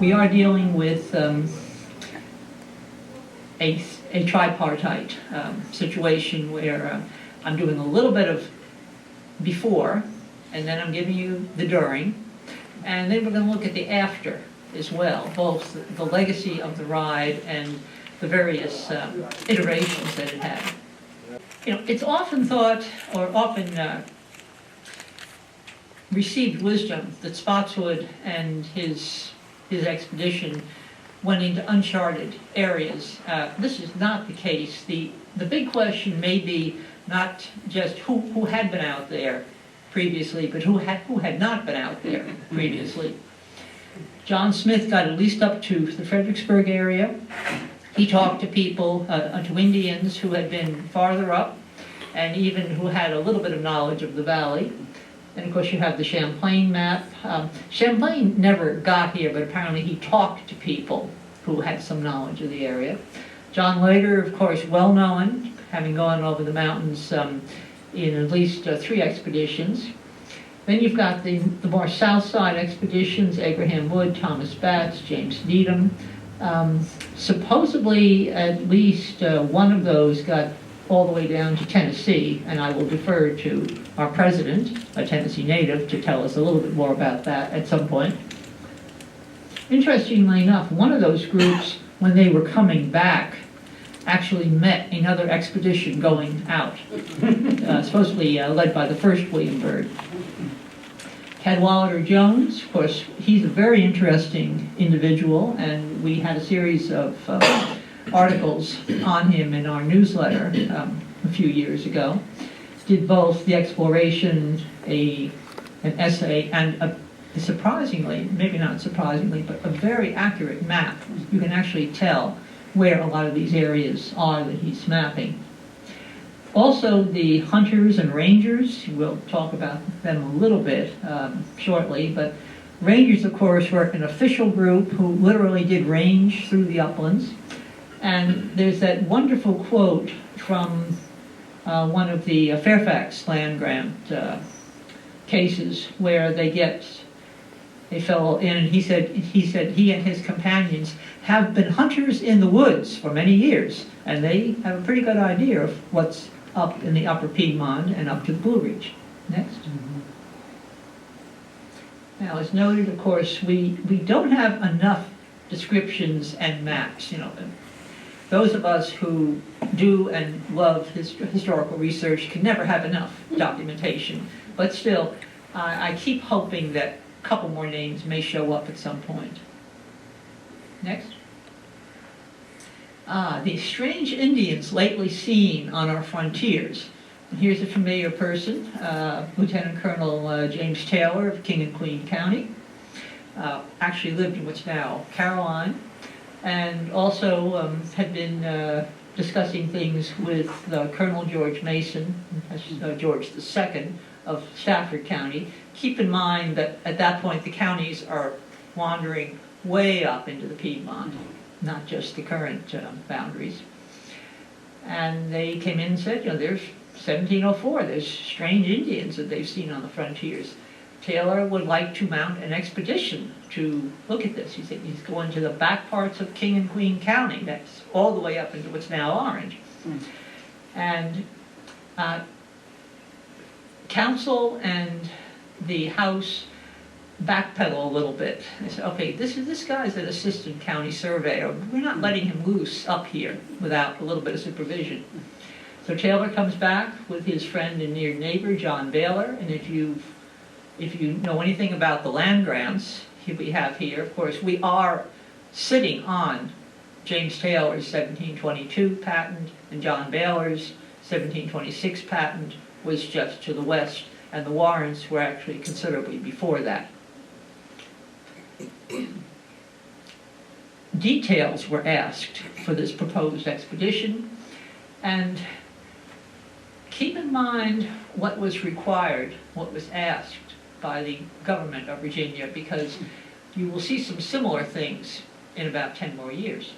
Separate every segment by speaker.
Speaker 1: we are dealing with a tripartite situation where I'm doing a little bit of before, and then I'm giving you the during, and then we're going to look at the after as well, both the legacy of the ride and the various iterations that it had. You know, it's often thought, or often received wisdom, that Spotswood and his expedition went into uncharted areas. This is not the case. The big question may be not just who had been out there previously, but who had not been out there previously. John Smith got at least up to the Fredericksburg area. He talked to people, to Indians who had been farther up, and even who had a little bit of knowledge of the valley. And of course you have the Champlain map. Champlain never got here, but apparently he talked to people who had some knowledge of the area. John Lager, of course, well known, having gone over the mountains in at least 3 expeditions. Then you've got the more south side expeditions, Abraham Wood, Thomas Batts, James Needham. Supposedly at least one of those got all the way down to Tennessee, and I will defer to our president, a Tennessee native, to tell us a little bit more about that at some point. Interestingly enough, one of those groups, when they were coming back, actually met another expedition going out, supposedly led by the first William Byrd. Cadwallader Jones, of course, he's a very interesting individual, and we had a series of articles on him in our newsletter a few years ago. Did both the exploration, an essay, and surprisingly, maybe not surprisingly, but a very accurate map. You can actually tell where a lot of these areas are that he's mapping. Also, the hunters and rangers, we'll talk about them a little bit shortly, but rangers, of course, were an official group who literally did range through the uplands. And there's that wonderful quote from one of the Fairfax land grant cases where they fell in, and he said he and his companions have been hunters in the woods for many years, and they have a pretty good idea of what's up in the upper Piedmont and up to the Blue Ridge. Next. Now, as noted, of course, we don't have enough descriptions and maps. You know, those of us who do and love historical research can never have enough documentation. But still, I keep hoping that a couple more names may show up at some point. Next. The strange Indians lately seen on our frontiers. And here's a familiar person, Lieutenant Colonel James Taylor of King and Queen County. Actually lived in what's now Caroline, and also had been discussing things with Colonel George Mason, George II of Stafford County. Keep in mind that at that point the counties are wandering way up into the Piedmont, not just the current boundaries. And they came in and said, you know, there's 1704, there's strange Indians that they've seen on the frontiers. Taylor would like to mount an expedition to look at this. He said he's going to the back parts of King and Queen County, that's all the way up into what's now Orange. And Council and the House backpedal a little bit. They said, okay, this guy's an assistant county surveyor. We're not letting him loose up here without a little bit of supervision. So Taylor comes back with his friend and near neighbor, John Baylor, and if you know anything about the land grants we have here, of course, we are sitting on James Taylor's 1722 patent, and John Baylor's 1726 patent was just to the west, and the warrants were actually considerably before that. Details were asked for this proposed expedition, and keep in mind what was required, what was asked by the government of Virginia, because you will see some similar things in about 10 more years.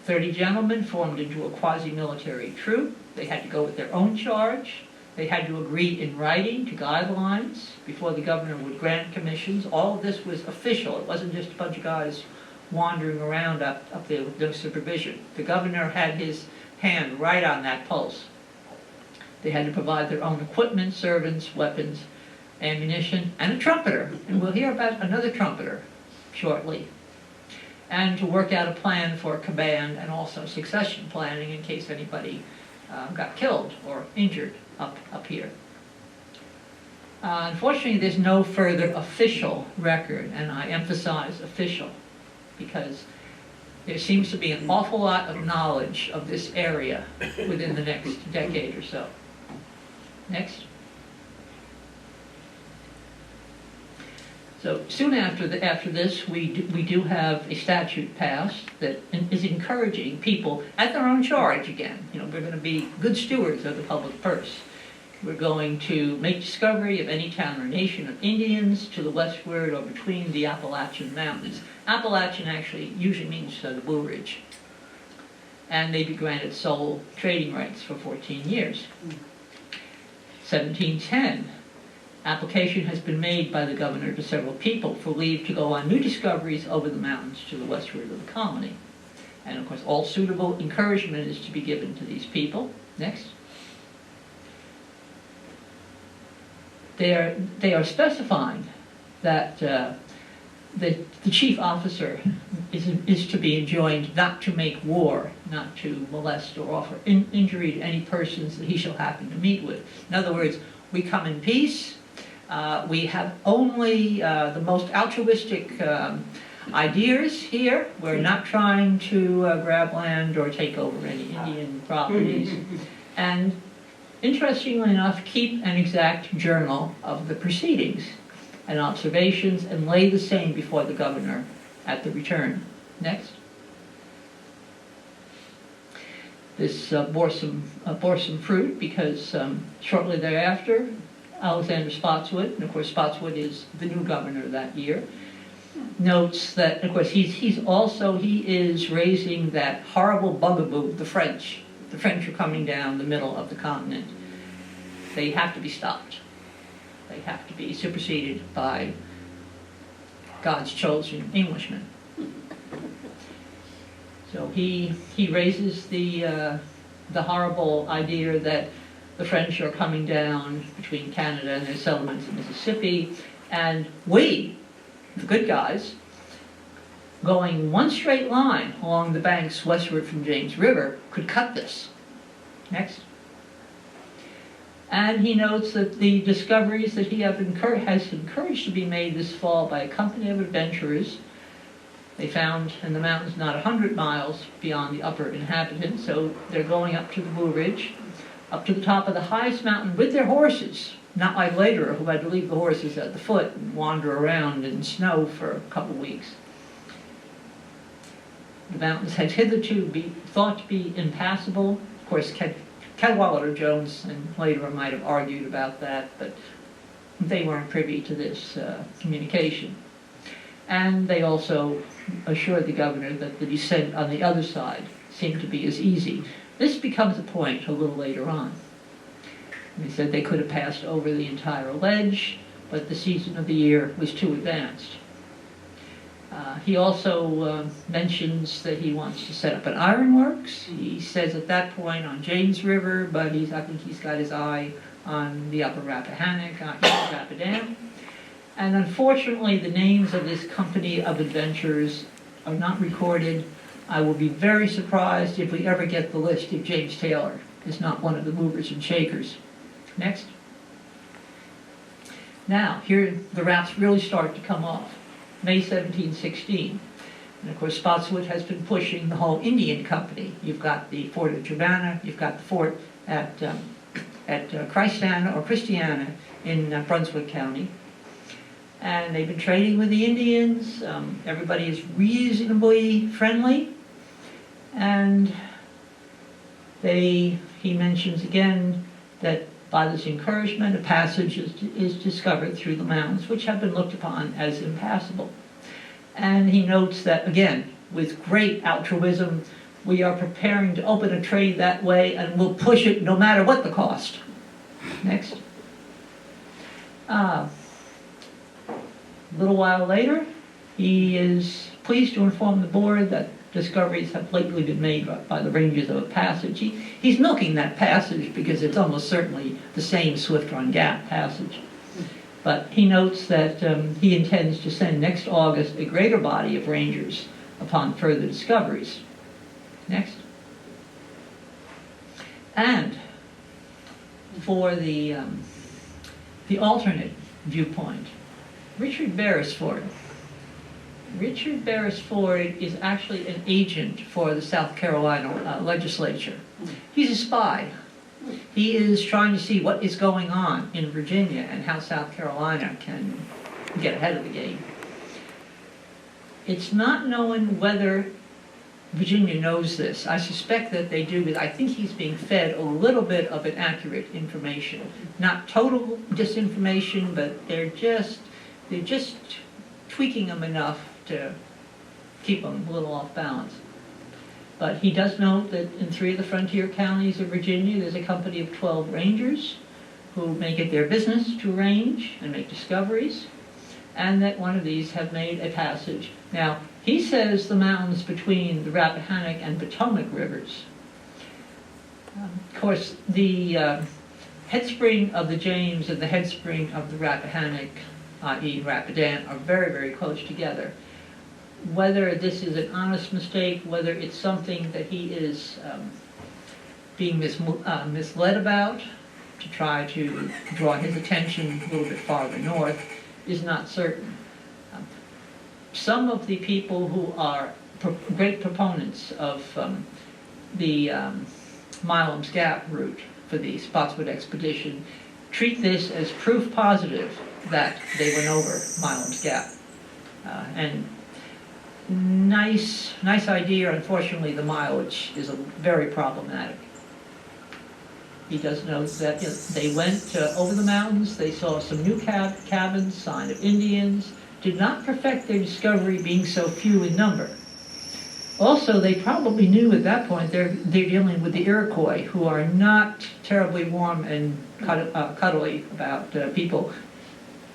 Speaker 1: 30 gentlemen formed into a quasi-military troop. They had to go with their own charge. They had to agree in writing to guidelines before the governor would grant commissions. All of this was official. It wasn't just a bunch of guys wandering around up there with no supervision. The governor had his hand right on that pulse. They had to provide their own equipment, servants, weapons, ammunition, and a trumpeter. And we'll hear about another trumpeter shortly. And to work out a plan for command and also succession planning in case anybody got killed or injured up here. Unfortunately, there's no further official record, and I emphasize official, because there seems to be an awful lot of knowledge of this area within the next decade or so. Next. So soon after this, we do have a statute passed that is encouraging people at their own charge again. You know, we're going to be good stewards of the public purse. We're going to make discovery of any town or nation of Indians to the westward or between the Appalachian Mountains. Appalachian actually usually means the Blue Ridge. And they be granted sole trading rights for 14 years. 1710. Application has been made by the governor to several people for leave to go on new discoveries over the mountains to the westward of the colony. And of course, all suitable encouragement is to be given to these people. Next. They are specifying that the chief officer is to be enjoined not to make war, not to molest or offer injury to any persons that he shall happen to meet with. In other words, we come in peace. We have only the most altruistic ideas here. We're not trying to grab land or take over any Indian properties. And interestingly enough, keep an exact journal of the proceedings and observations and lay the same before the governor at the return. Next. This bore some fruit because shortly thereafter, Alexander Spotswood, and of course Spotswood is the new governor that year, notes that, of course, he is raising that horrible bugaboo, the French. The French are coming down the middle of the continent. They have to be stopped. They have to be superseded by God's chosen Englishmen. So he raises the horrible idea that the French are coming down between Canada and their settlements in Mississippi, and we, the good guys, going one straight line along the banks westward from James River, could cut this. Next. And he notes that the discoveries that he has encouraged to be made this fall by a company of adventurers, they found in the mountains not 100 miles beyond the upper inhabitants, so they're going up to the Blue Ridge, up to the top of the highest mountain with their horses, not like later, who had to leave the horses at the foot and wander around in snow for a couple weeks. The mountains had hitherto been thought to be impassable. Of course, Cadwallader Jones and later might have argued about that, but they weren't privy to this communication. And they also assured the governor that the descent on the other side seemed to be as easy. This becomes a point a little later on. They said they could have passed over the entire ledge, but the season of the year was too advanced. He also mentions that he wants to set up an ironworks. He says at that point on James River, but I think he's got his eye on the upper Rappahannock, East Rapidan. And unfortunately, the names of this company of adventurers are not recorded. I will be very surprised if we ever get the list if James Taylor is not one of the movers and shakers. Next. Now, here the wraps really start to come off. May 1716. And of course, Spotswood has been pushing the whole Indian company. You've got the fort of Germanna, you've got the fort at Christiana in Brunswick County. And they've been trading with the Indians. Everybody is reasonably friendly. And he mentions again that by this encouragement, a passage is discovered through the mountains, which have been looked upon as impassable. And he notes that, again, with great altruism, we are preparing to open a trade that way, and we'll push it no matter what the cost. Next. A little while later, he is pleased to inform the board that discoveries have lately been made by the rangers of a passage. He's milking that passage because it's almost certainly the same Swift Run Gap passage. But he notes that he intends to send next August a greater body of rangers upon further discoveries. Next. And for the alternate viewpoint, Richard Beresford. Richard Beresford is actually an agent for the South Carolina legislature. He's a spy. He is trying to see what is going on in Virginia and how South Carolina can get ahead of the game. It's not known whether Virginia knows this. I suspect that they do, but I think he's being fed a little bit of inaccurate information. Not total disinformation, but they're just tweaking them enough to keep them a little off balance. But he does note that in 3 of the frontier counties of Virginia, there's a company of 12 rangers who make it their business to range and make discoveries, and that one of these have made a passage. Now, he says the mountains between the Rappahannock and Potomac rivers. Of course, the headspring of the James and the headspring of the Rappahannock, i.e. Rapidan, are very, very close together. Whether this is an honest mistake, whether it's something that he is being misled about to try to draw his attention a little bit farther north, is not certain. Some of the people who are great proponents of the Milam's Gap route for the Spotswood expedition treat this as proof positive that they went over Milam's Gap. And nice idea. Unfortunately, the mileage is very problematic. He does note that they went over the mountains, they saw some new cabins, sign of Indians, did not perfect their discovery being so few in number. Also, they probably knew at that point they're dealing with the Iroquois, who are not terribly warm and cuddly about people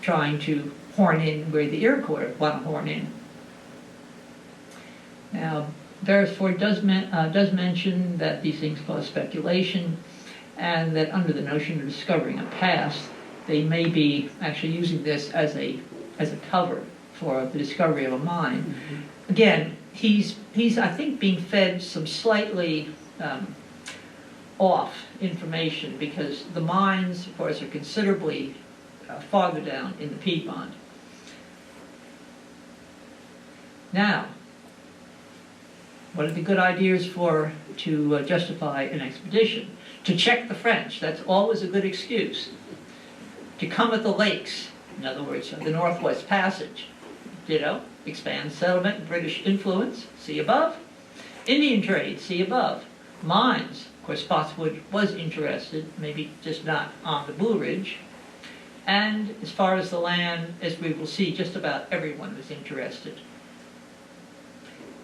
Speaker 1: trying to horn in where the Iroquois want to horn in. Now, Beresford does mention that these things cause speculation, and that under the notion of discovering a past, they may be actually using this as a cover for the discovery of a mine. Mm-hmm. Again, he's I think being fed some slightly off information, because the mines, of course, are considerably farther down in the Piedmont. Now, what are the good ideas to justify an expedition? To check the French, that's always a good excuse. To come at the lakes, in other words, the Northwest Passage, expand settlement, British influence, see above. Indian trade, see above. Mines, of course, Spotswood was interested, maybe just not on the Blue Ridge. And as far as the land, as we will see, just about everyone was interested.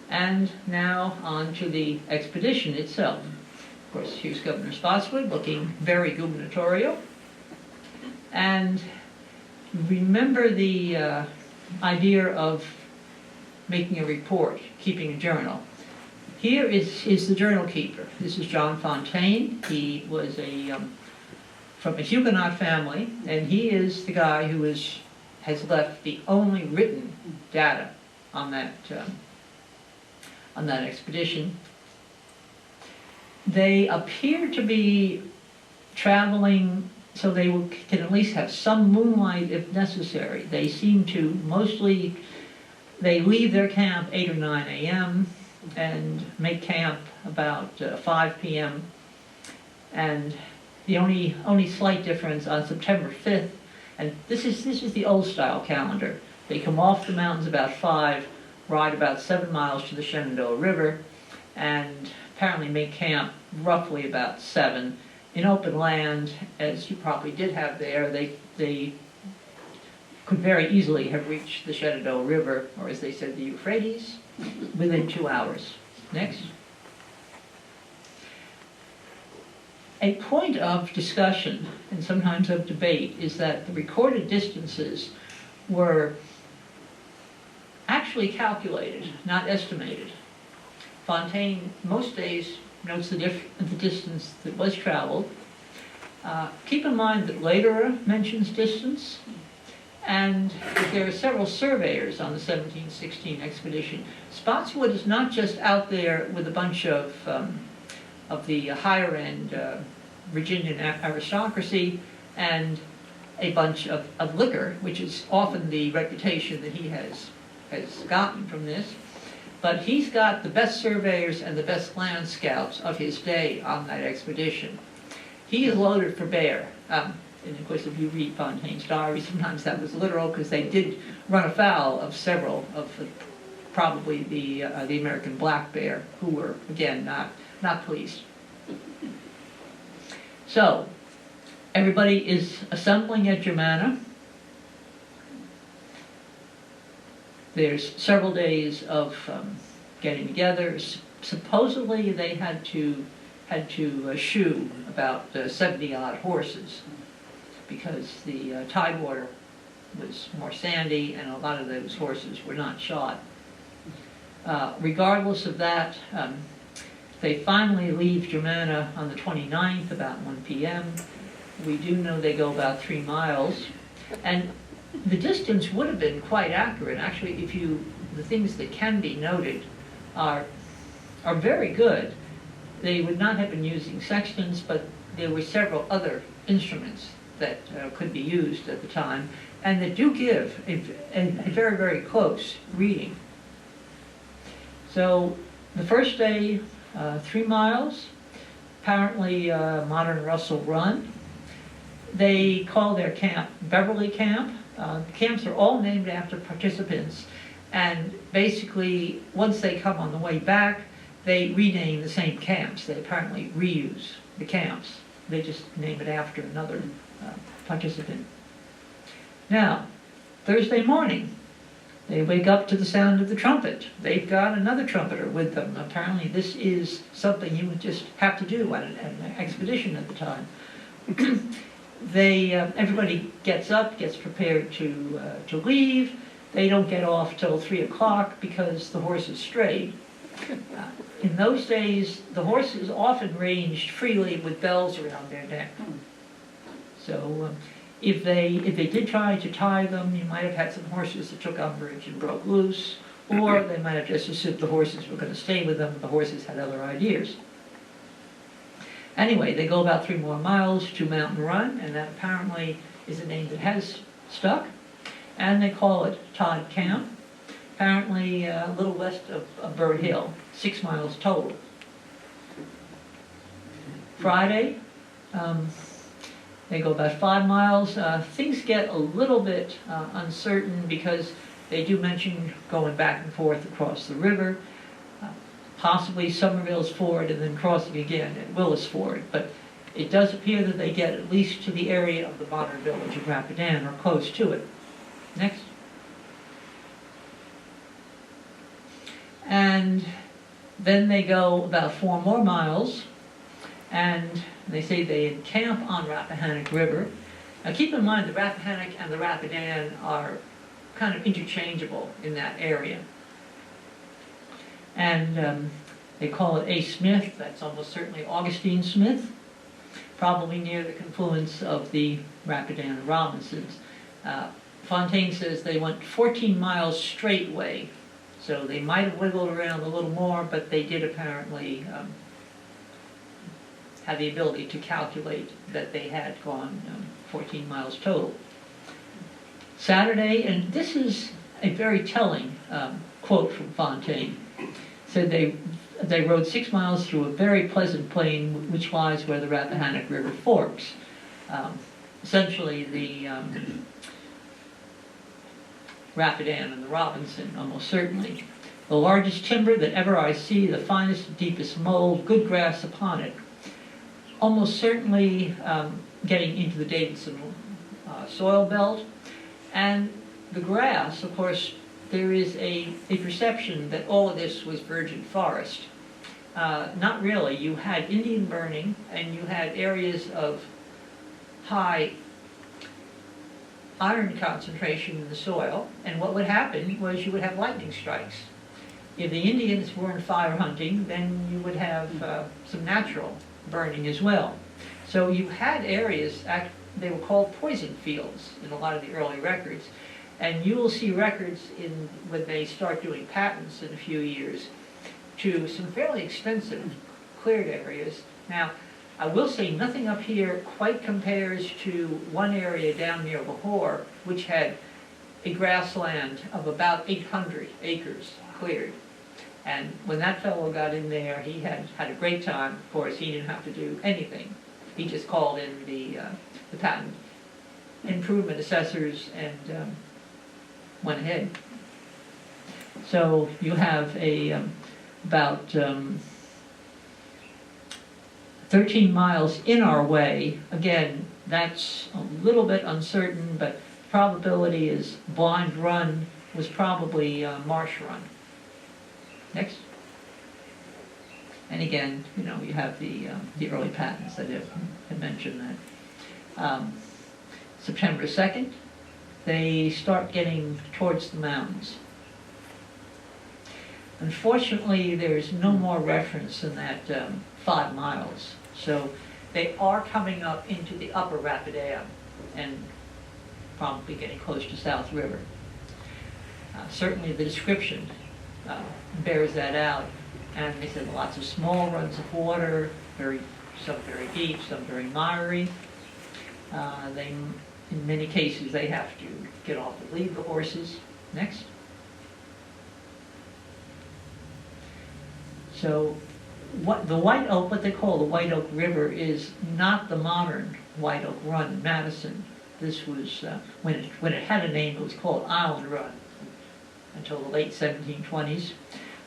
Speaker 1: And now on to the expedition itself. Of course, here's Governor Spotswood looking very gubernatorial. And remember the idea of making a report, keeping a journal. Here is the journal keeper. This is John Fontaine. He was from a Huguenot family, and he is the guy who has left the only written data on that expedition. They appear to be traveling so they can at least have some moonlight if necessary. They seem to they leave their camp 8 or 9 a.m. and make camp about 5 p.m. And the only slight difference on September 5th, and this is the old style calendar. They come off the mountains about 5, ride about 7 miles to the Shenandoah River, and apparently make camp roughly about 7 in open land, as you probably did have there. They could very easily have reached the Shenandoah River, or as they said, the Euphrates, within 2 hours. Next. A point of discussion and sometimes of debate is that the recorded distances were actually calculated, not estimated. Fontaine most days notes the distance that was traveled. Keep in mind that Lederer mentions distance, and there are several surveyors on the 1716 expedition. Spotswood is not just out there with a bunch of the higher end Virginian aristocracy and a bunch of liquor, which is often the reputation that he has gotten from this. But he's got the best surveyors and the best land scouts of his day on that expedition. He is loaded for bear. And of course, if you read Fontaine's diary, sometimes that was literal, because they did run afoul of several of probably the American black bear, who were, again, not pleased. So, everybody is assembling at Germanna. There's several days of getting together. Supposedly, they had to shoe about 70-odd horses, because the tidewater was more sandy and a lot of those horses were not shod. Regardless of that, they finally leave Germanna on the 29th about 1 p.m. We do know they go about 3 miles, and the distance would have been quite accurate. Actually, the things that can be noted are very good. They would not have been using sextants, but there were several other instruments that could be used at the time, and that do give a very, very close reading. So the first day, 3 miles, apparently modern Russell Run. They call their camp Beverly Camp. Camps are all named after participants, and basically once they come on the way back, they rename the same camps. They apparently reuse the camps. They just name it after another participant. Now, Thursday morning, they wake up to the sound of the trumpet. They've got another trumpeter with them. Apparently this is something you would just have to do on an expedition at the time. Everybody gets up, gets prepared to leave. They don't get off till 3 o'clock because the horses strayed. In those days, the horses often ranged freely with bells around their neck. So if they did try to tie them, you might have had some horses that took umbrage and broke loose, or they might have just assumed the horses were going to stay with them. The horses had other ideas. Anyway, they go about 3 more miles to Mountain Run, and that apparently is a name that has stuck, and they call it Todd Camp. Apparently a little west of Burr Hill, 6 miles total. Friday, they go about 5 miles. Things get a little bit uncertain because they do mention going back and forth across the river, possibly Somerville's Ford and then crossing again at Willis Ford. But it does appear that they get at least to the area of the modern village of Rapidan, or close to it. Next. And then they go about 4 more miles, and they say they encamp on Rappahannock River. Now keep in mind the Rappahannock and the Rapidan are kind of interchangeable in that area. And they call it A. Smith. That's almost certainly Augustine Smith, probably near the confluence of the Rapidan and Robinsons. Fontaine says they went 14 miles straight way. So they might have wiggled around a little more, but they did apparently have the ability to calculate that they had gone 14 miles total. Saturday, and this is a very telling quote from Fontaine, said they rode 6 miles through a very pleasant plain which lies where the Rappahannock River forks. Essentially the Rapidan and the Robinson, almost certainly. The largest timber that ever I see, the finest and deepest mold, good grass upon it. Almost certainly getting into the Davidson soil belt. And the grass, of course, there is a perception that all of this was virgin forest. Not really. You had Indian burning, and you had areas of high iron concentration in the soil, and what would happen was you would have lightning strikes. If the Indians weren't fire hunting, then you would have some natural burning as well. So you had areas, they were called poison fields in a lot of the early records, and you will see records when they start doing patents in a few years to some fairly extensive cleared areas. Now, I will say nothing up here quite compares to one area down near Lahore, which had a grassland of about 800 acres cleared. And when that fellow got in there, he had a great time. Of course, he didn't have to do anything. He just called in the patent improvement assessors and went ahead. So you have about 13 miles in our way. Again, that's a little bit uncertain, but probability is Blind Run was probably Marsh Run. Next. And again, you know, you have the early patents that have mentioned that. September 2nd, they start getting towards the mountains. Unfortunately, there's no more reference in that 5 miles. So they are coming up into the upper Rapidan and probably getting close to South River. Certainly the description bears that out. And they said lots of small runs of water, some very deep, some very miry. In many cases, they have to get off and leave the horses. Next. So what they call the White Oak River is not the modern White Oak Run in Madison. This was, when it had a name, it was called Island Run until the late 1720s.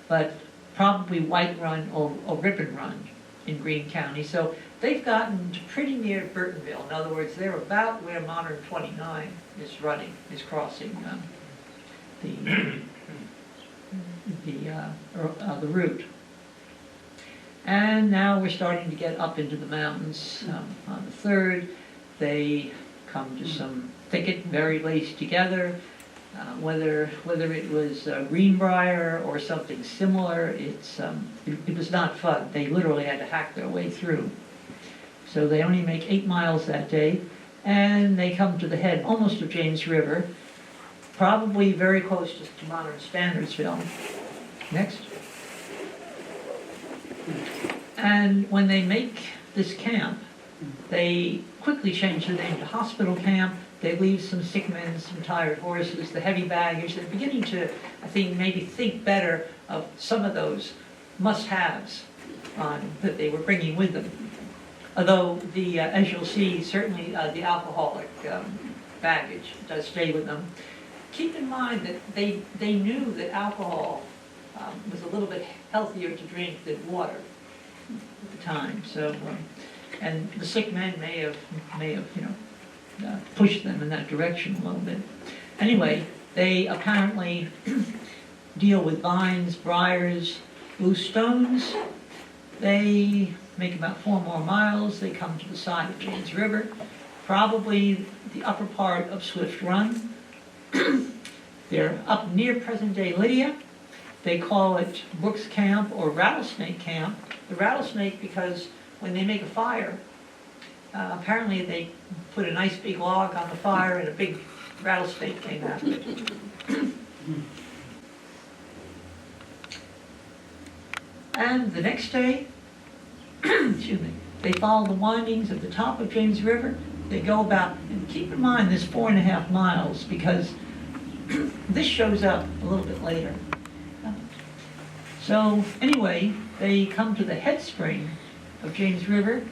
Speaker 1: But probably White Run or Ripon Run in Greene County. So they've gotten to pretty near Burtonville. In other words, they're about where modern 29 is crossing the route. And now we're starting to get up into the mountains. On the 3rd, they come to some thicket, very laced together. Whether it was greenbrier or something similar, it was not fun. They literally had to hack their way through. So they only make 8 miles that day, and they come to the head almost of James River, probably very close to modern Standardsville. Next. And when they make this camp, they quickly change the name to Hospital Camp. They leave some sick men, some tired horses, the heavy baggage. They're beginning to, I think, maybe think better of some of those must-haves that they were bringing with them. Although, as you'll see, certainly the alcoholic baggage does stay with them. Keep in mind that they knew that alcohol was a little bit healthier to drink than water at the time. So, and the sick men may have pushed them in that direction a little bit. Anyway, they apparently deal with vines, briars, loose stones. They make about 4 more miles. They come to the side of James River, probably the upper part of Swift Run. They're up near present-day Lydia. They call it Brooks Camp or Rattlesnake Camp. The rattlesnake because when they make a fire, apparently they put a nice big log on the fire and a big rattlesnake came out of it. And the next day, excuse me, they follow the windings at the top of James River. They go about, and keep in mind this 4.5 miles because this shows up a little bit later. So anyway, they come to the head spring of James River,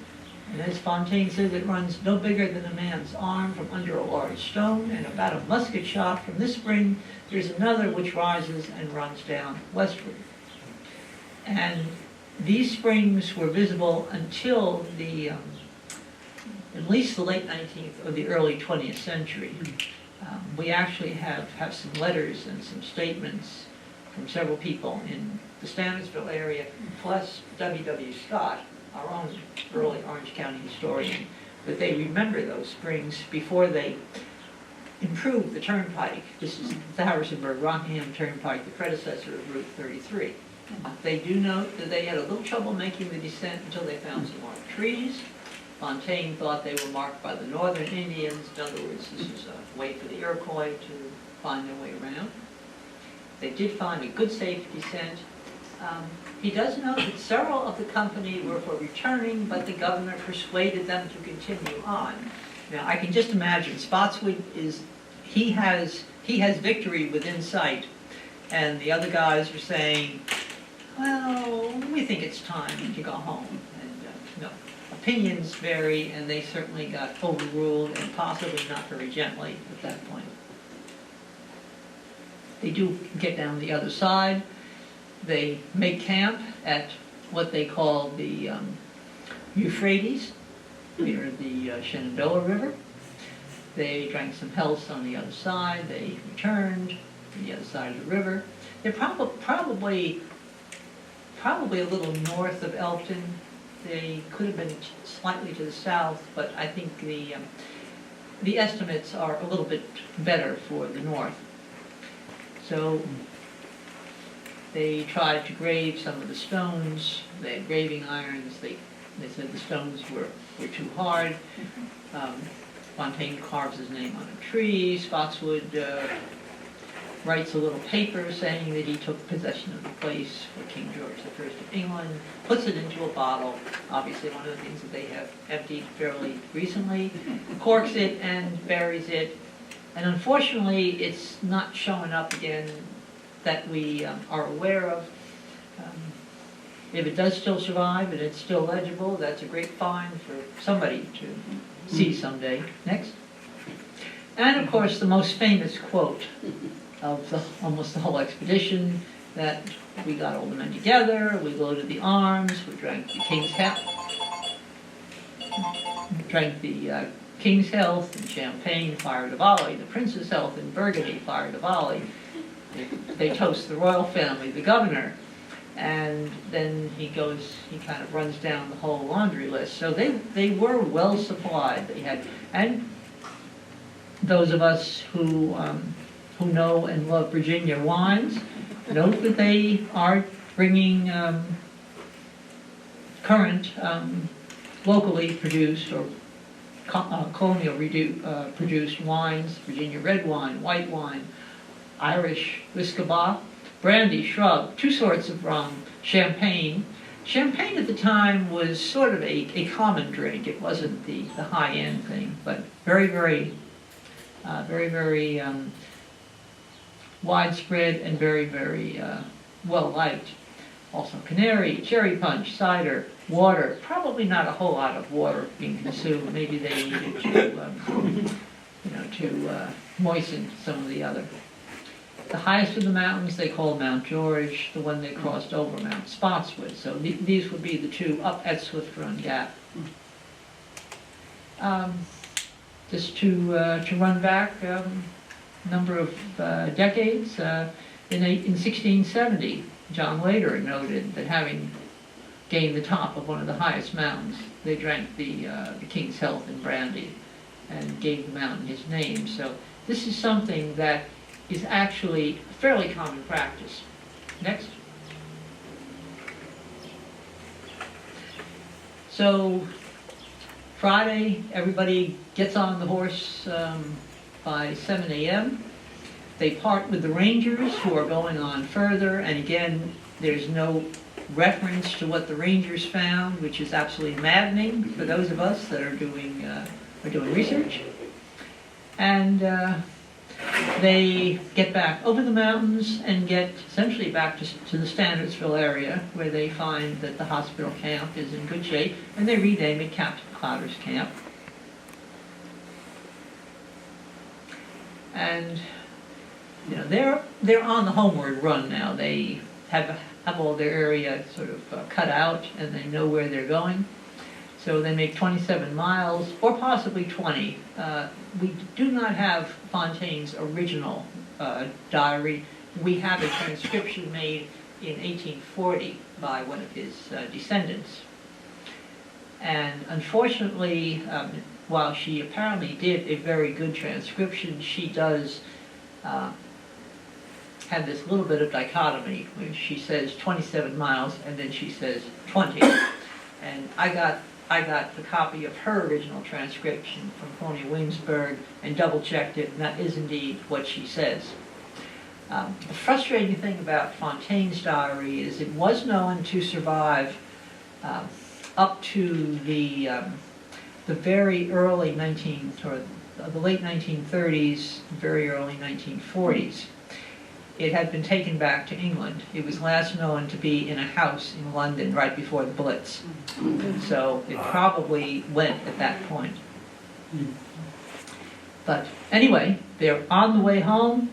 Speaker 1: and as Fontaine says, it runs no bigger than a man's arm from under a large stone, and about a musket shot from this spring, there's another which rises and runs down westward. And these springs were visible until at least the late 19th or the early 20th century. We actually have some letters and some statements from several people in the Stanardsville area, plus W.W. Scott, our own early Orange County historian, that they remember those springs before they improved the turnpike. This is the Harrisonburg-Rockingham Turnpike, the predecessor of Route 33. They do note that they had a little trouble making the descent until they found some more trees. Fontaine thought they were marked by the northern Indians. In other words, this was a way for the Iroquois to find their way around. They did find a good, safe descent. He does note that several of the company were for returning, but the governor persuaded them to continue on. Now, I can just imagine Spotswood he has victory within sight, and the other guys are saying, well, we think it's time to go home. And opinions vary, and they certainly got overruled, and possibly not very gently at that point. They do get down the other side. They make camp at what they call the Euphrates, near the Shenandoah River. They drank some health on the other side. They returned to the other side of the river. They're probably a little north of Elkton. They could have been slightly to the south, but I think the estimates are a little bit better for the north. So they tried to grave some of the stones. They had graving irons. They said the stones were too hard. Fontaine carves his name on a tree. Spotswood writes a little paper saying that he took possession of the place for King George I of England, puts it into a bottle, obviously one of the things that they have emptied fairly recently, corks it and buries it, and unfortunately it's not showing up again that we are aware of. If it does still survive and it's still legible, that's a great find for somebody to see someday. Next. And of course the most famous quote of almost the whole expedition, that we got all the men together, we loaded the arms, we drank the king's health, and champagne, fired a volley, the prince's health in Burgundy, fired a volley. They toast the royal family, the governor, and then he kind of runs down the whole laundry list. So they were well supplied. They had, and those of us who know and love Virginia wines, note that they are bringing current, locally produced or colonial produced wines, Virginia red wine, white wine, Irish Whiskaba, brandy, shrub, two sorts of rum, champagne. Champagne at the time was sort of a common drink. It wasn't the high-end thing, but very, very widespread and very, very well-liked. Also Canary, cherry punch, cider, water. Probably not a whole lot of water being consumed. Maybe they needed to moisten some of the other. The highest of the mountains they called Mount George, the one they crossed over, Mount Spotswood. So these would be the two up at Swift Run Gap. Just to run back a number of decades, in 1670, John Lader noted that having gained the top of one of the highest mountains, they drank the king's health in brandy and gave the mountain his name. So this is something that is actually a fairly common practice. Next. So Friday, everybody gets on the horse by 7 a.m. They part with the rangers who are going on further, and again, there's no reference to what the rangers found, which is absolutely maddening for those of us that are doing research. And they get back over the mountains and get essentially back to the Stanardsville area, where they find that the hospital camp is in good shape, and they rename it Captain Clowder's Camp. And they're on the homeward run now. They have all their area sort of cut out, and they know where they're going. So they make 27 miles, or possibly 20. We do not have Fontaine's original diary. We have a transcription made in 1840 by one of his descendants. And unfortunately, while she apparently did a very good transcription, she does have this little bit of dichotomy where she says 27 miles and then she says 20. And I got the copy of her original transcription from Colonial Williamsburg and double-checked it, and that is indeed what she says. The frustrating thing about Fontaine's diary is it was known to survive up to the very early the late 1930s, very early 1940s. It had been taken back to England. It was last known to be in a house in London right before the Blitz. So it probably went at that point. But anyway, they're on the way home.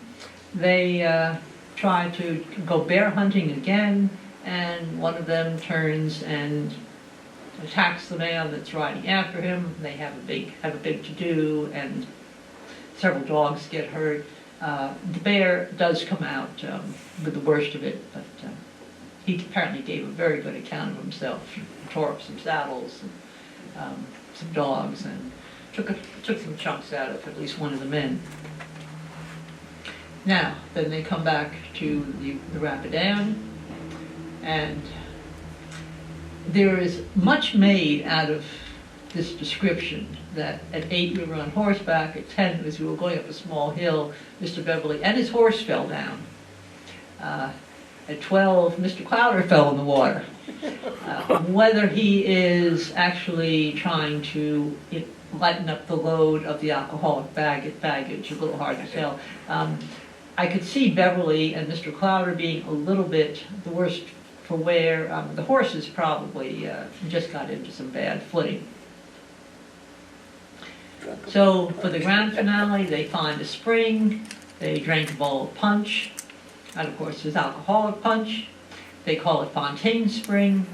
Speaker 1: They try to go bear hunting again, and one of them turns and attacks the man that's riding after him. They have a big to-do, and several dogs get hurt. The bear does come out with the worst of it, but he apparently gave a very good account of himself. He tore up some saddles and some dogs and took some chunks out of at least one of the men. Now, then they come back to the Rapidan, and there is much made out of this description that at 8 we were on horseback, at 10 as we were going up a small hill, Mr. Beverly and his horse fell down. At 12, Mr. Clowder fell in the water. Whether he is actually trying to lighten up the load of the alcoholic baggage, a little hard to tell. I could see Beverly and Mr. Clowder being a little bit the worst for wear. The horses probably just got into some bad footing. So for the grand finale, they find a spring, they drank a bowl of punch, and of course there's alcoholic punch. They call it Fontaine Spring.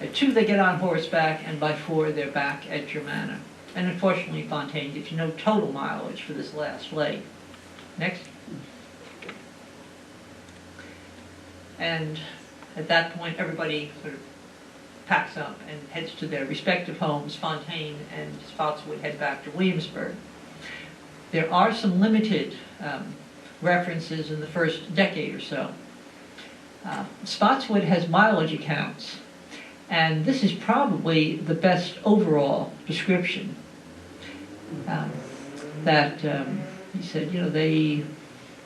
Speaker 1: At 2 they get on horseback, and by 4 they're back at Germanna. And unfortunately Fontaine gives you no total mileage for this last leg. Next. And at that point everybody sort of packs up and heads to their respective homes. Fontaine and Spotswood head back to Williamsburg. There are some limited references in the first decade or so. Spotswood has mileage accounts, and this is probably the best overall description. He said,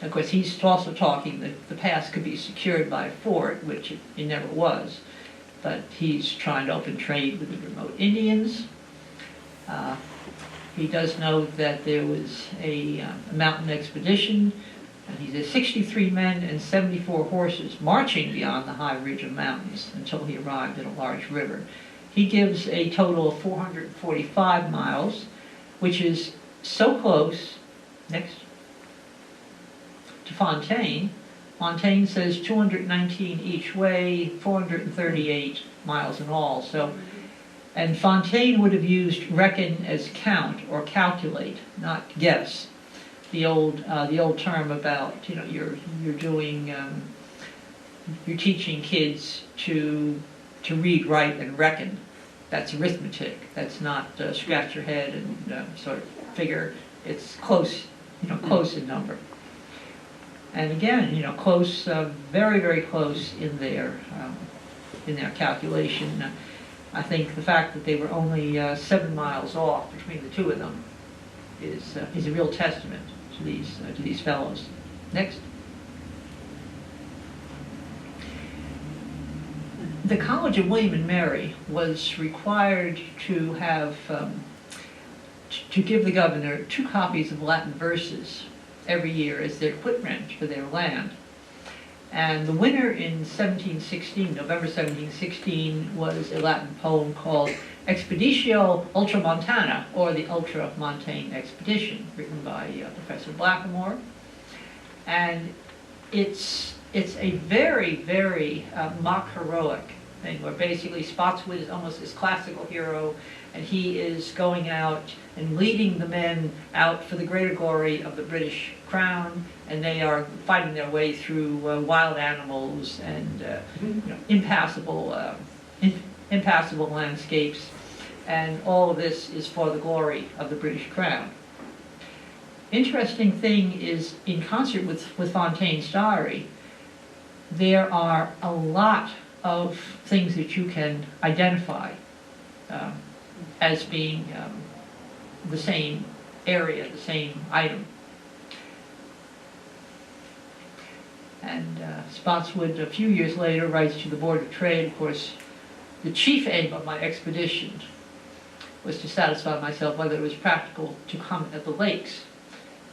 Speaker 1: of course he's also talking that the pass could be secured by a fort, which it never was. But he's trying to open trade with the remote Indians. He does note that there was a mountain expedition, and he says 63 men and 74 horses marching beyond the high ridge of mountains until he arrived at a large river. He gives a total of 445 miles, which is so close, next, to Fontaine. Fontaine says 219 each way, 438 miles in all. So, and Fontaine would have used reckon as count or calculate, not guess. The old term about you're teaching kids to read, write, and reckon. That's arithmetic. That's not scratch your head and sort of figure. It's close, close in number. And again, close, very, very close in their calculation. I think the fact that they were only 7 miles off between the two of them is a real testament to these fellows. Next. The College of William and Mary was required to have to give the governor 2 copies of Latin verses every year as their quit rent for their land. And the winner in November 1716, was a Latin poem called Expeditio Ultramontana, or the Ultramontane Expedition, written by Professor Blackamore. And it's a very, very mock heroic thing, where basically Spotswood is almost this classical hero, and he is going out and leading the men out for the greater glory of the British Crown, and they are fighting their way through wild animals and impassable landscapes, and all of this is for the glory of the British Crown. Interesting thing is, in concert with Fontaine's diary, there are a lot of things that you can identify as being the same area, the same item. And Spotswood, a few years later, writes to the Board of Trade, of course, the chief aim of my expedition was to satisfy myself whether it was practical to come at the lakes.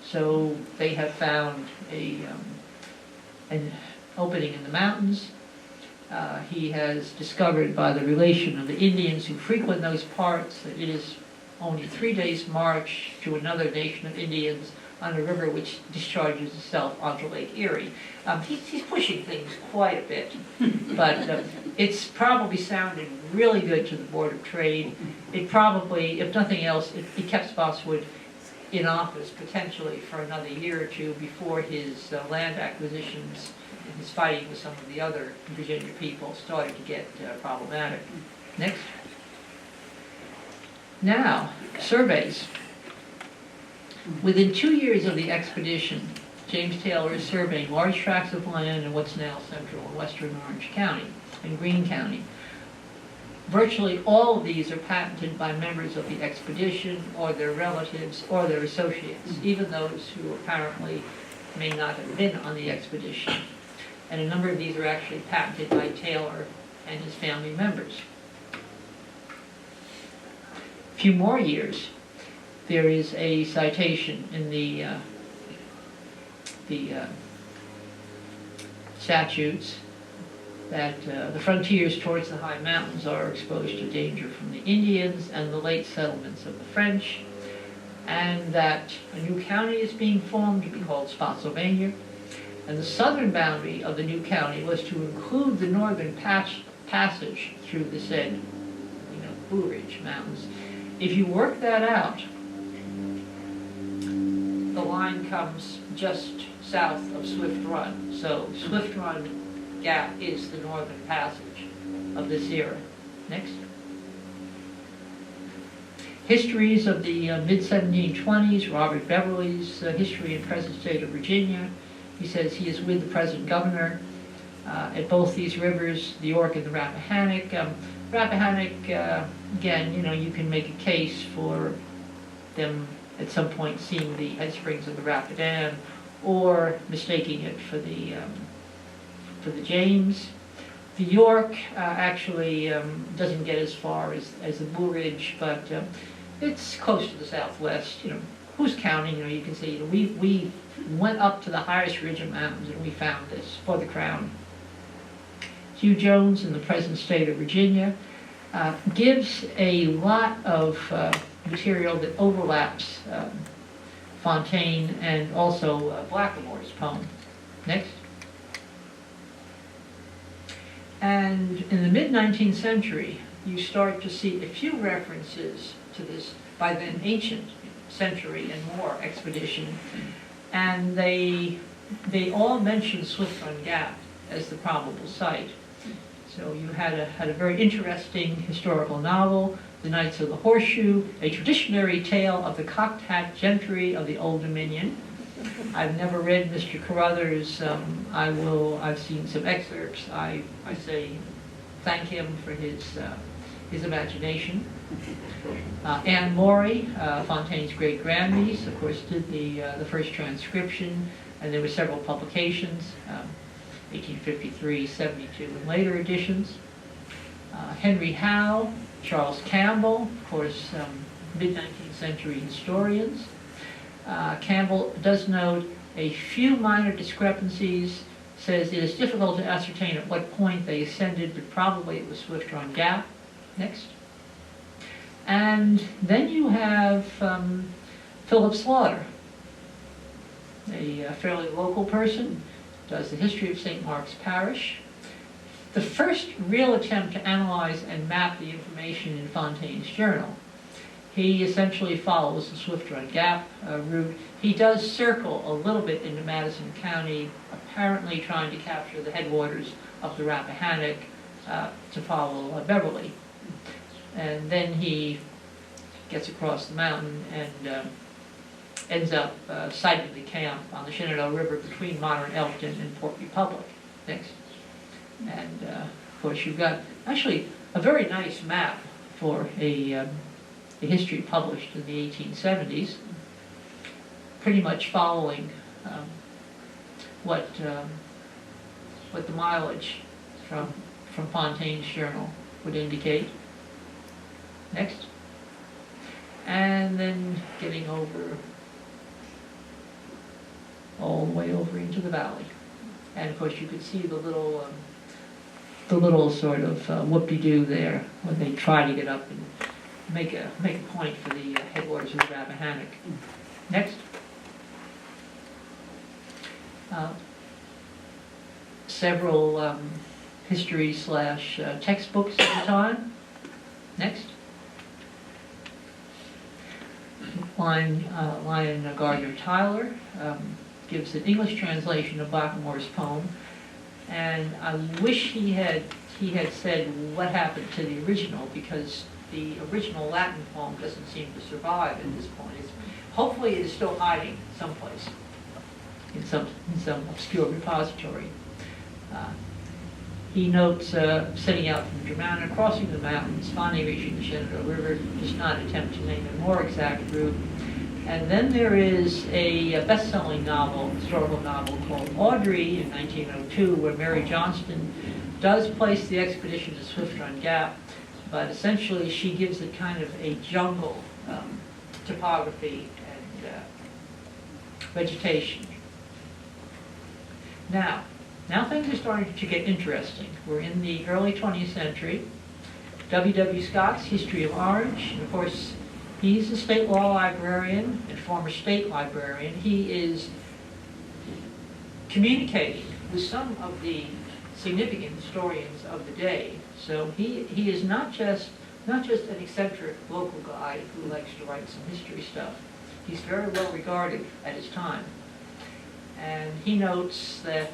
Speaker 1: So they have found an opening in the mountains. He has discovered by the relation of the Indians who frequent those parts that it is only 3 days' march to another nation of Indians on a river which discharges itself onto Lake Erie. He's pushing things quite a bit, but it's probably sounded really good to the Board of Trade. It probably, if nothing else, it kept Spotswood in office potentially for another year or two before his land acquisitions and his fighting with some of the other Virginia people started to get problematic. Next. Now, surveys. Within 2 years of the expedition, James Taylor is surveying large tracts of land in what's now central and western Orange County and Greene County. Virtually all of these are patented by members of the expedition or their relatives or their associates, even those who apparently may not have been on the expedition. And a number of these are actually patented by Taylor and his family members. A few more years, there is a citation in the statutes that the frontiers towards the high mountains are exposed to danger from the Indians and the late settlements of the French, and that a new county is being formed to be called Spotsylvania, and the southern boundary of the new county was to include the northern passage through the said, Blue Ridge Mountains. If you work that out, the line comes just south of Swift Run. So Swift Run Gap is the northern passage of this era. Next. Histories of the mid-1720s, Robert Beverly's History and Present State of Virginia. He says he is with the present governor at both these rivers, the York and the Rappahannock. Rappahannock, again, you can make a case for them at some point seeing the head springs of the Rapidan or mistaking it for the James. The York actually doesn't get as far as the Blue Ridge, but it's close to the southwest. Who's counting? You can say, we went up to the highest ridge of mountains and we found this for the crown. Hugh Jones in the present state of Virginia gives a lot of material that overlaps Fontaine and also Blackamore's poem. Next. And in the mid-19th century, you start to see a few references to this by then ancient century and more expedition, and they all mention Swift Run Gap as the probable site. So you had a very interesting historical novel, The Knights of the Horseshoe, a traditionary tale of the cocked hat gentry of the Old Dominion. I've never read Mr. Carruthers. I've seen some excerpts. I say thank him for his imagination. Anne Morey, Fontaine's great-grandniece, of course, did the first transcription, and there were several publications, 1853, 72, and later editions. Henry Howe, Charles Campbell, of course, mid-19th century historians. Campbell does note a few minor discrepancies, says it is difficult to ascertain at what point they ascended, but probably it was Swift Run Gap. Next. And then you have Philip Slaughter, a fairly local person, does the history of St. Mark's Parish. the first real attempt to analyze and map the information in Fontaine's journal. He essentially follows the Swift Run Gap route. He does circle a little bit into Madison County, apparently trying to capture the headwaters of the Rappahannock to follow Beverly. And then he gets across the mountain and ends up siting the camp on the Shenandoah River between modern Elkton and Port Republic. Next. And of course you've got actually a very nice map for a history published in the 1870s, pretty much following what the mileage from Fontaine's journal would indicate. Next. And then getting over, all the way over into the valley. And of course you could see the little sort of whoop-de-doo there when they try to get up and make a point for the headwaters of the Rappahannock. Next. Several history / textbooks at the time. Next. Lyon Gardner Tyler gives an English translation of Blackamoor's poem, and I wish he had said what happened to the original, because the original Latin poem doesn't seem to survive at this point. Hopefully it is still hiding someplace in some obscure repository. He notes setting out from Germanna, crossing the mountains, finally reaching the Shenandoah River, does not attempt to name a more exact route. And then there is a best-selling novel, historical novel called Audrey in 1902, where Mary Johnston does place the expedition to Swift Run Gap, but essentially she gives it kind of a jungle topography and vegetation. Now things are starting to get interesting. We're in the early 20th century. W.W. Scott's History of Orange, and of course, he's a state law librarian and former state librarian. He is communicating with some of the significant historians of the day. So he is not just an eccentric local guy who likes to write some history stuff. He's very well regarded at his time. And he notes that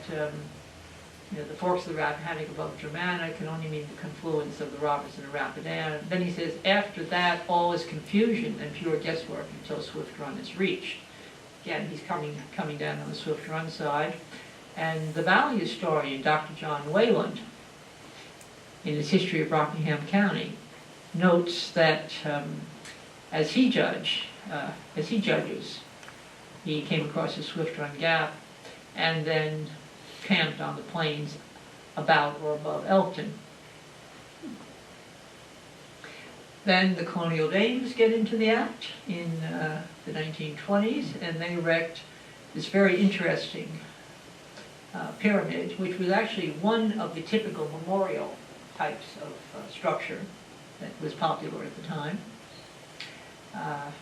Speaker 1: the forks of the Rappahannock above Germanna can only mean the confluence of the Robertson and Rapidan. Then he says, after that, all is confusion and pure guesswork until Swift Run is reached. Again, he's coming down on the Swift Run side. And the Valley historian, Dr. John Wayland, in his History of Rockingham County, notes that as he judges, he came across the Swift Run Gap and then camped on the plains about or above Elkton. Then the colonial dames get into the act in the 1920s, and they erect this very interesting pyramid, which was actually one of the typical memorial types of structure that was popular at the time.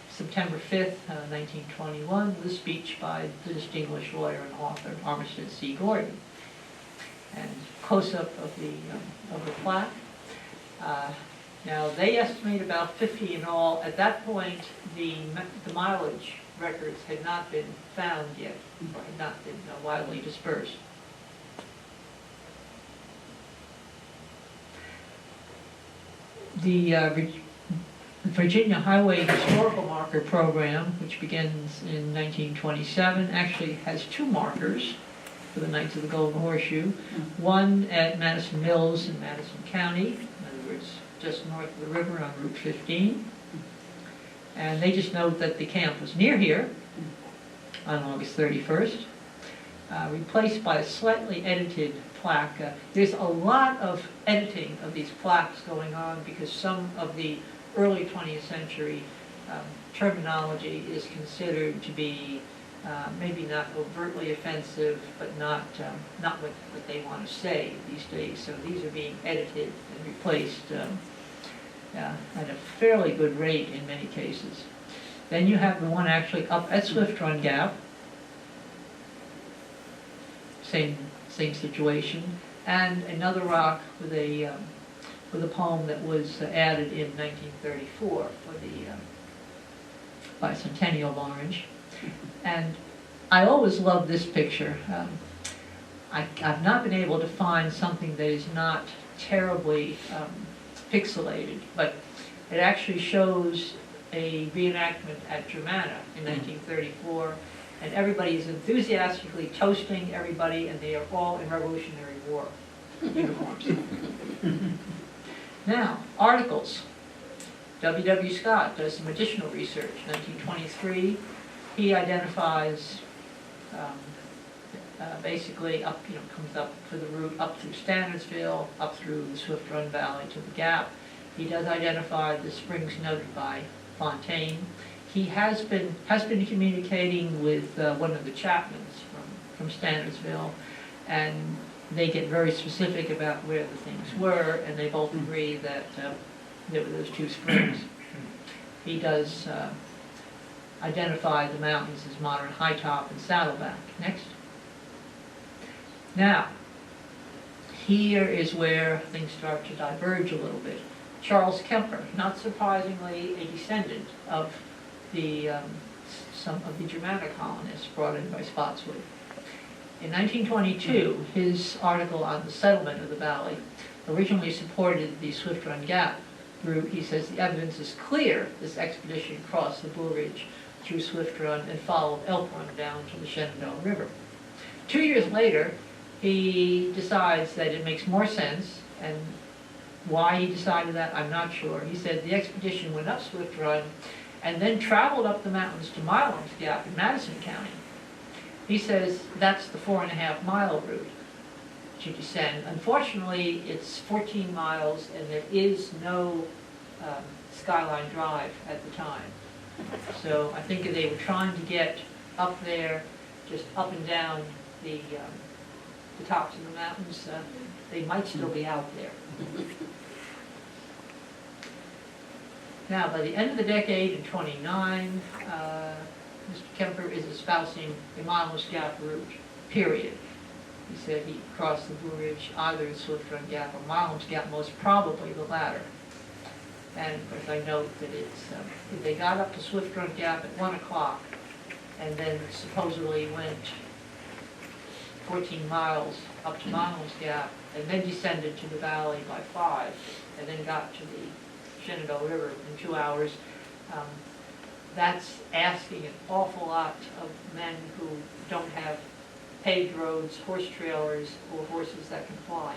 Speaker 1: September 5th, 1921, was a speech by the distinguished lawyer and author Armistead C. Gordon. And close-up of the plaque. Now, they estimate about 50 in all. At that point, the mileage records had not been found yet, or had not been widely dispersed. The Virginia Highway Historical Marker Program, which begins in 1927, actually has two markers for the Knights of the Golden Horseshoe. One at Madison Mills in Madison County, in other words, just north of the river on Route 15. And they just note that the camp was near here on August 31st, replaced by a slightly edited plaque. There's a lot of editing of these plaques going on because some of the early 20th century terminology is considered to be maybe not overtly offensive, but not what they want to say these days. So these are being edited and replaced at a fairly good rate in many cases. Then you have the one actually up at Swift Run Gap. Same situation. and another rock with a poem that was added in 1934 for the bicentennial of Orange. And I always love this picture. I've not been able to find something that is not terribly pixelated, but it actually shows a reenactment at Germanna in 1934, and everybody is enthusiastically toasting everybody, and they are all in Revolutionary War uniforms. Now, articles. W. Scott does some additional research. 1923, he identifies basically comes up for the route up through Standardsville, up through the Swift Run Valley to the Gap. He does identify the springs noted by Fontaine. He has been communicating with one of the Chapmans from Standardsville, and they get very specific about where the things were, and they both agree that there were those two springs. He does identify the mountains as modern High Top and Saddleback. Next. Now, here is where things start to diverge a little bit. Charles Kemper, not surprisingly a descendant of some of the Germanna colonists brought in by Spotswood. In 1922, his article on the settlement of the valley originally supported the Swift Run Gap route. He says the evidence is clear this expedition crossed the Blue Ridge through Swift Run and followed Elk Run down to the Shenandoah River. 2 years later, he decides that it makes more sense, and why he decided that, I'm not sure. He said the expedition went up Swift Run and then traveled up the mountains to Milam's Gap in Madison County. He says that's the 4.5-mile route to descend. Unfortunately, it's 14 miles and there is no Skyline Drive at the time. So I think if they were trying to get up there, just up and down the tops of the mountains, they might still be out there. Now, by the end of the decade, in 29, Mr. Kemper is espousing a Milam's Gap route, period. He said he crossed the Blue Ridge either at Swift Run Gap or Milam's Gap, most probably the latter. And of course I note that they got up to Swift Run Gap at 1 o'clock and then supposedly went 14 miles up to Milam's Gap and then descended to the valley by 5 and then got to the Shenandoah River in 2 hours. That's asking an awful lot of men who don't have paved roads, horse trailers, or horses that can fly.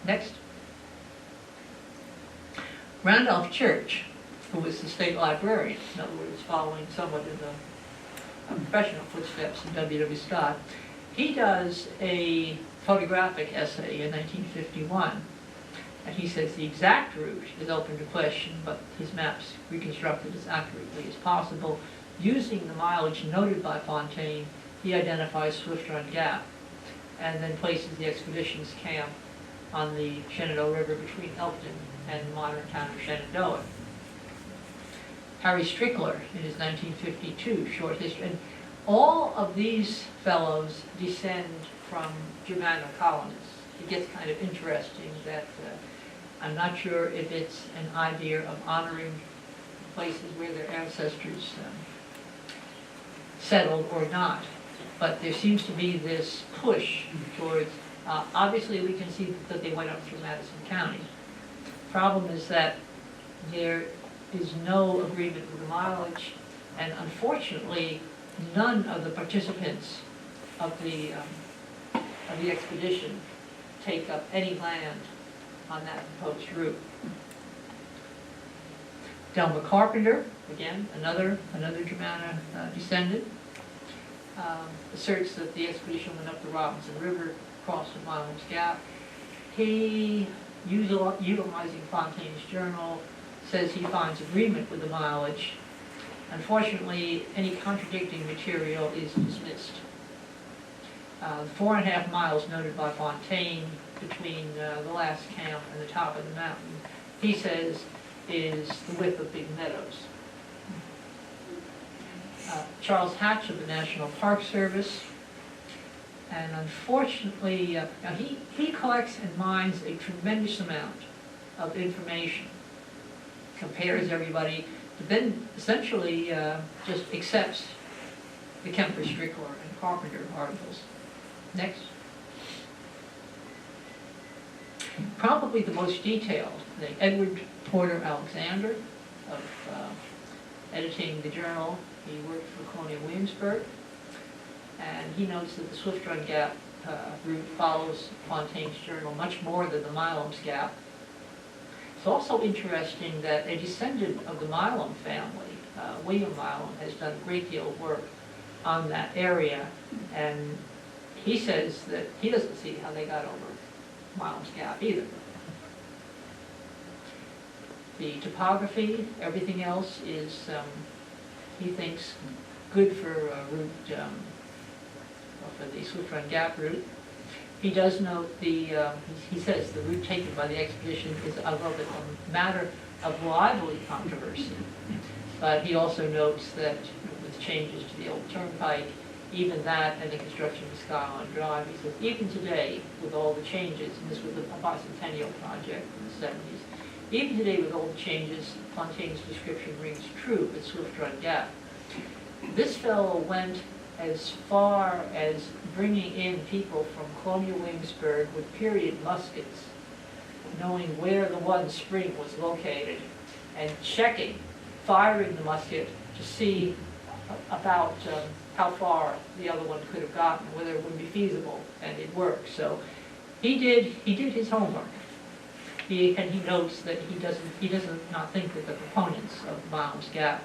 Speaker 1: Next. Randolph Church, who was the state librarian, in other words, following somewhat in the professional footsteps of W. Scott, he does a photographic essay in 1951. And he says the exact route is open to question, but his maps reconstructed as accurately as possible. Using the mileage noted by Fontaine, he identifies Swift Run Gap and then places the expedition's camp on the Shenandoah River between Elkton and the modern town of Shenandoah. Harry Strickler, in his 1952 short history, and all of these fellows descend from Germanna colonists. It gets kind of interesting that I'm not sure if it's an idea of honoring places where their ancestors settled or not. But there seems to be this push towards, obviously we can see that they went up through Madison County. Problem is that there is no agreement with the mileage, and unfortunately, none of the participants of the expedition take up any land on that proposed route. Delmer Carpenter, again, another Germanna descendant, asserts that the expedition went up the Robinson River, crossed the Milam's Gap. He, utilizing Fontaine's journal, says he finds agreement with the mileage. Unfortunately, any contradicting material is dismissed. The 4.5 miles noted by Fontaine between the last camp and the top of the mountain, he says, is the width of Big Meadows. Charles Hatch of the National Park Service And unfortunately, now he collects and mines a tremendous amount of information, compares everybody, but then essentially just accepts the Kemper, Strickler, and Carpenter articles. Next. Probably the most detailed, the Edward Porter Alexander of editing the journal. He worked for Colonial Williamsburg, and he notes that the Swift Run Gap route follows Fontaine's journal much more than the Milam's Gap. It's also interesting that a descendant of the Milam family, William Milam, has done a great deal of work on that area, and he says that he doesn't see how they got over Milam's Gap either. The topography, everything else is, he thinks, good for route, for the Swift Run Gap route. He does note he says the route taken by the expedition is a matter of lively controversy. But he also notes that with changes to the old turnpike, even that and the construction of Skyline Drive, he says, even today, with all the changes, and this was the bicentennial project in the 70s, even today with all the changes, Fontaine's description rings true at Swift Run Gap. This fellow went as far as bringing in people from Colonial Williamsburg with period muskets, knowing where the one spring was located, and checking, firing the musket to see about how far the other one could have gotten, whether it would be feasible, and it worked. So he did his homework. And he notes that he doesn't not think that the proponents of Milam's Gap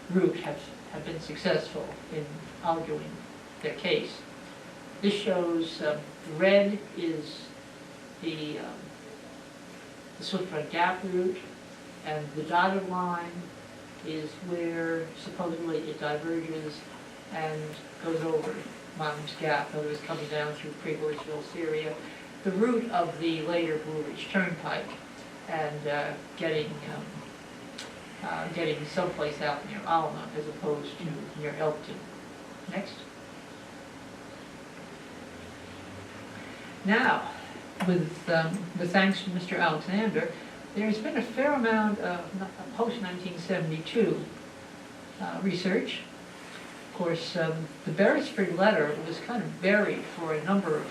Speaker 1: route have been successful in arguing their case. This shows red is the Swift Run Gap route, and the dotted line is where supposedly it diverges and goes over Milam's Gap, in other words, coming down through Pre-Boysville, Syria, the route of the later Blue Ridge Turnpike, and getting someplace out near Alma as opposed to near Elkton. Next. Now, with thanks to Mr. Alexander, there's been a fair amount of post-1972 research. Of course, the Beresford letter was kind of buried for a number of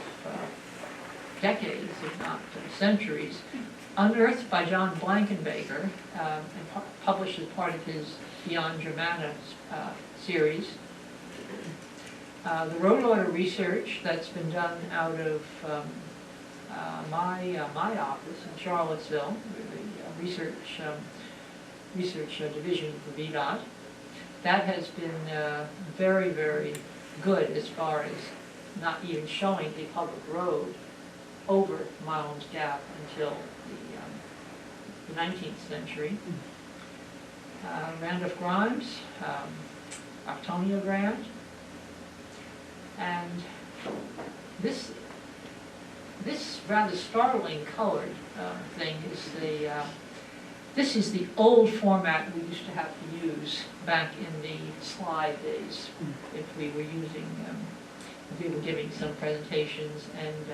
Speaker 1: decades, if not centuries, unearthed by John Blankenbaker and published as part of his Beyond Germanna series. The road order research that's been done out of my office in Charlottesville, the research division of the VDOT, that has been very, very good as far as not even showing a public road over Milam's Gap until the 19th century. Randolph Grimes, Octonio Grant, and this rather startling colored thing is this is the old format we used to have to use back in the slide days if we were giving some presentations, and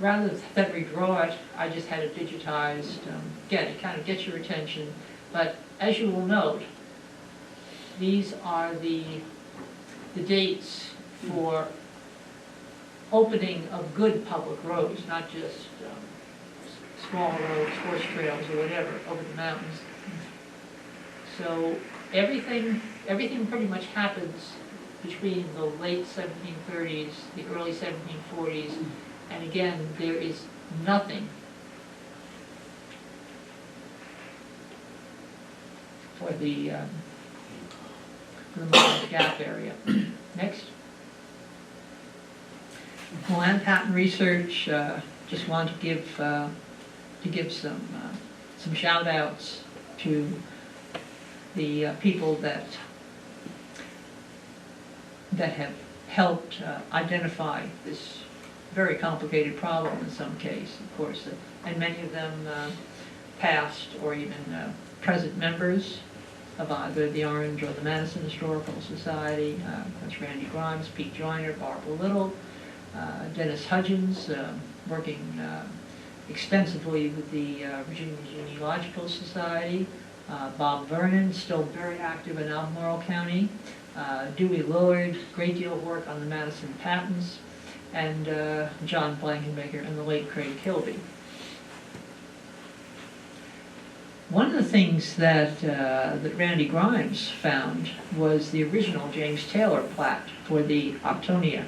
Speaker 1: rather than redraw it, I just had it digitized. Again, it kind of gets your attention, but as you will note, these are the dates for opening of good public roads, not just small roads, horse trails, or whatever, over the mountains. So everything pretty much happens between the late 1730s, the early 1740s, and again, there is nothing for the Milam's Gap area. Next. Land patent research. Just want to give some shout outs to the people that have helped identify this very complicated problem in some case, of course, and many of them past or even present members. of either the Orange or the Madison Historical Society. That's Randy Grimes, Pete Joyner, Barbara Little, Dennis Hudgens, working extensively with the Virginia Genealogical Society. Bob Vernon, still very active in Albemarle County. Dewey Lillard, great deal of work on the Madison patents. And John Blankenbaker and the late Craig Kilby. One of the things that Randy Grimes found was the original James Taylor plat for the Octonia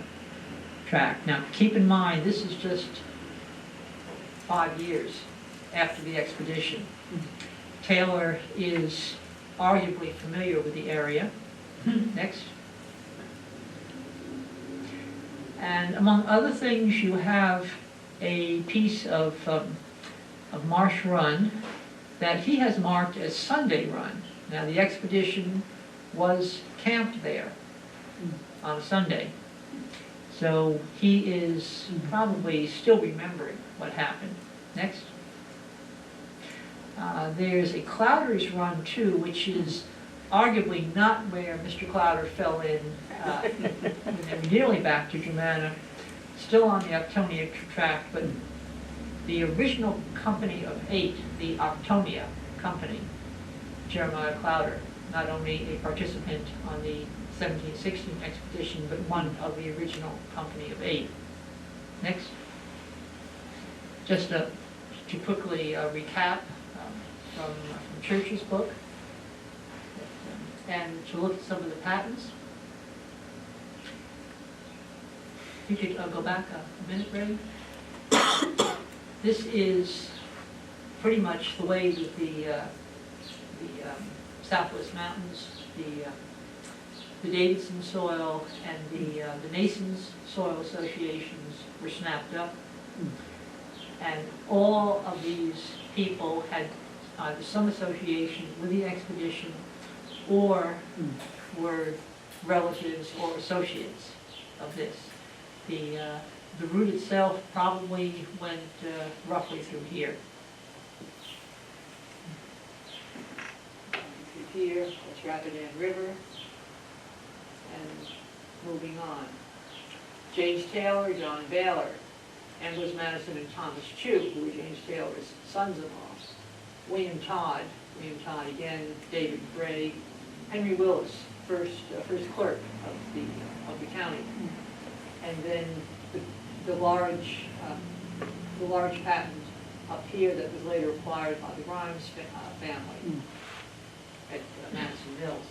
Speaker 1: tract. Now, keep in mind, this is just 5 years after the expedition. Taylor is arguably familiar with the area. Next. And among other things, you have a piece of Marsh Run that he has marked as Sunday Run. Now, the expedition was camped there on a Sunday. So he is probably still remembering what happened. Next. There's a Clowder's Run, too, which is arguably not where Mr. Clowder fell in nearly back to Germanna, still on the Octonia tract, but the original company of 8, the Octonia Company, Jeremiah Clowder, not only a participant on the 1716 expedition, but one of the original company of 8. Next. Just to quickly recap from Church's book, and to look at some of the patents. You could go back a minute, Ray. This is pretty much the way that the Southwest Mountains, the Davidson soil, and the Nasons soil associations were snapped up. And all of these people had either some association with the expedition or were relatives or associates of this. The route itself probably went roughly through here. Through here, that's Rapidan River, and moving on. James Taylor, John Baylor, Ambrose Madison and Thomas Chew, who were James Taylor's sons-in-law. William Todd again, David Gray, Henry Willis, first clerk of the county, and then the large patent up here that was later acquired by the Grimes family at Madison Mills,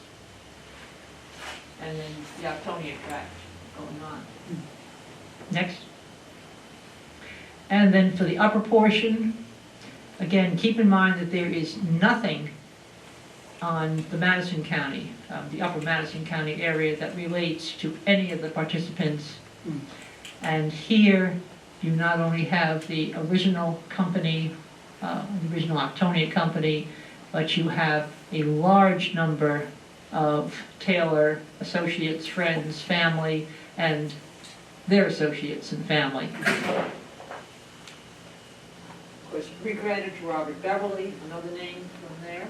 Speaker 1: and then the Octonia tract going on. Next. And then for the upper portion, again, keep in mind that there is nothing on the Madison County, the upper Madison County area that relates to any of the participants. And here you not only have the original company, the original Octonia company, but you have a large number of Taylor associates, friends, family, and their associates and family. Of course, re-credit to Robert Beverly, another name from there.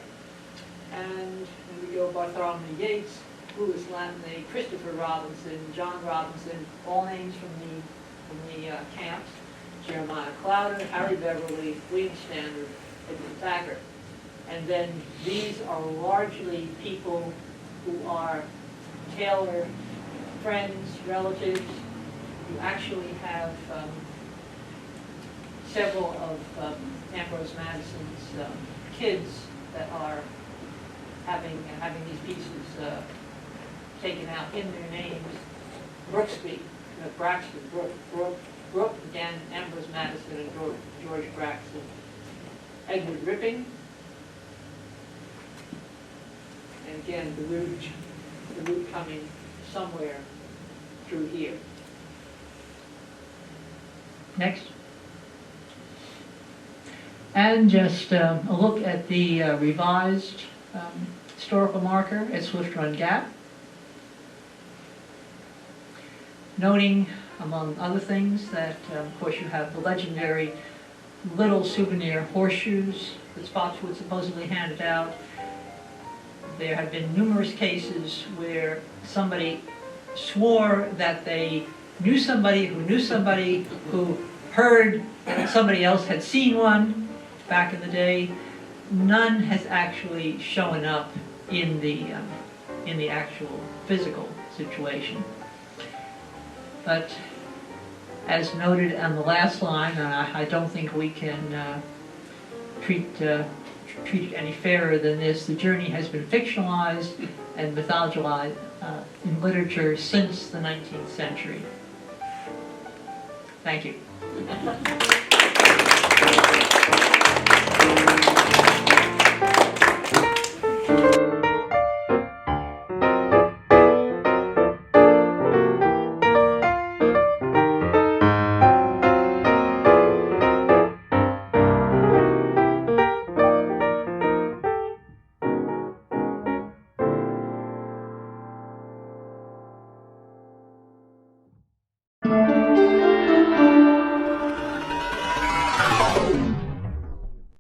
Speaker 1: And then we go Bartholomew Yates, Louis Latney, Christopher Robinson, John Robinson, all names from the camps. Jeremiah Clowder, Harry Beverly, William Standard, Edward Thacker. And then these are largely people who are Taylor friends, relatives. You actually have several of Ambrose Madison's kids that are having these pieces taken out in their names. Brooksby, Braxton, Brooke, again, Ambrose Madison and George Braxton. Edward Ripping, and again, the route coming somewhere through here. Next. And just a look at the revised historical marker at Swift Run Gap. Noting, among other things, that of course you have the legendary little souvenir horseshoes that Spotswood supposedly handed out. There have been numerous cases where somebody swore that they knew somebody who heard somebody else had seen one back in the day. None has actually shown up in the actual physical situation. But as noted on the last line, I don't think we can treat it any fairer than this. The journey has been fictionalized and mythologized in literature since the 19th century. Thank you.